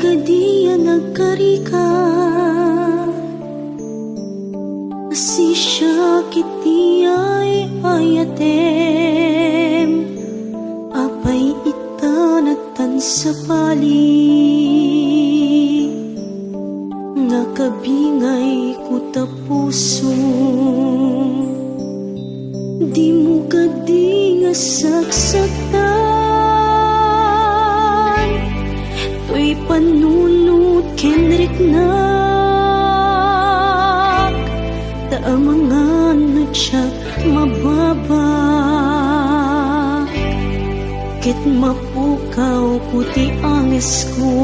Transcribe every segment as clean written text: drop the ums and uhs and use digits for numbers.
kadiya nagkarika, si siya kiti ay ayatem, apay itanatan sa pali, nga kabingay ko tapuso. Di mo kadi nga saksaktan, to'y panunod kenrik na taamangan na siya mababa. Ket mapukaw kuti anges ko,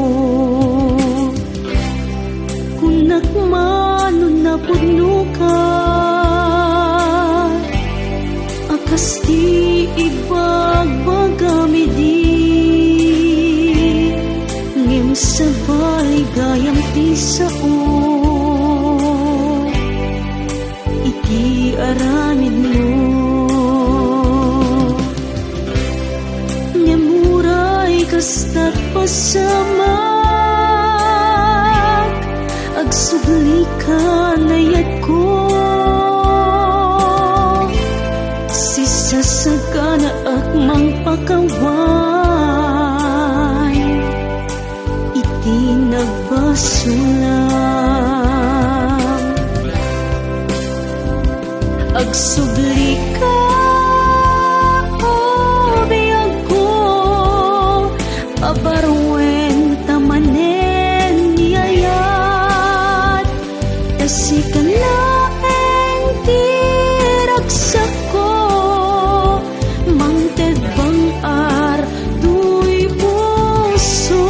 kunak mano na pudno ka, akas di ibagbagami di, ngem sabay gayang ti sao, iti aramid mo. Nyamuray kastat pasamak, agsugli ka nayat ko, sisasagana akmang pakaway, iti nagbasulang. Agsugli ka, o biyag ko, pabarwen tamanen niyayat, tasikan laeng tiragsak ko, mangted bang ar duy puso.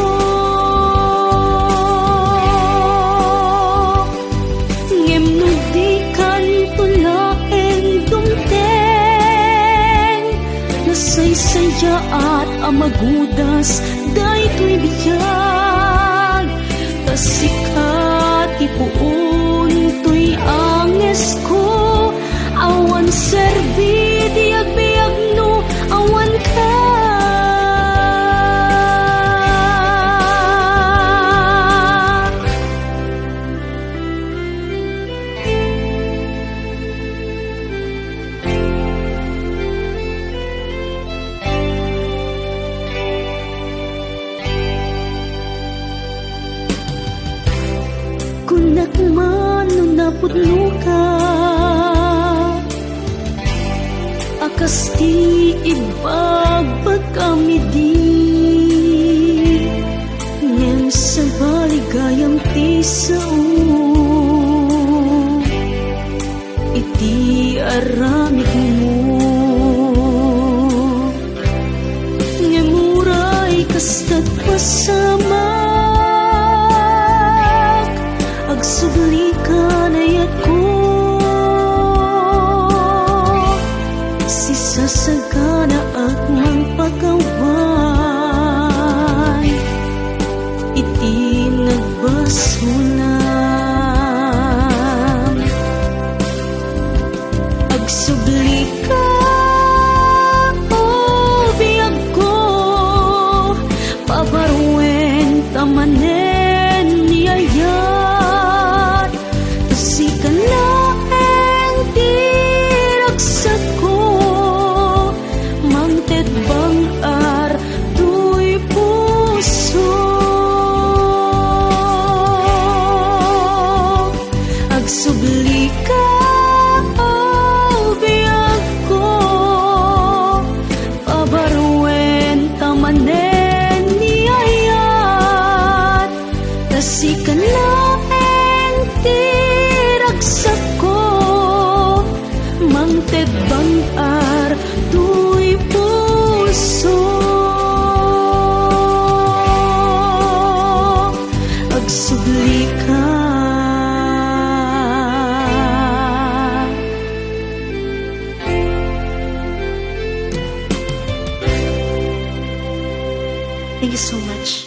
Ngem no di kan tulaeng dumteng, nasaysaya at amagudas daytoy biyag, tasikat ipuun to'y anges ko, awan serbi diag biyag no awan ka. Kunak mano na pudno ka, akas ti ibagbag kami di, ngem sa baligayang ti sao, iti aramid mo. Ngem uray kastat pasamak, agsugli ka nayat ko, sisasagana akmang pakaway, iti nagbasulang. Agsugli ka, o biyag ko, pabarwen tamanen niyayat, tasikan laeng tiragsak ko, mangted bang ar duy puso. Agsugli ka, o biyag ko, pabarwen tamanen niyayat, tasikan laeng tiragsak ko, mangted bang ar duy puso. Agsugli ka. Thank you so much.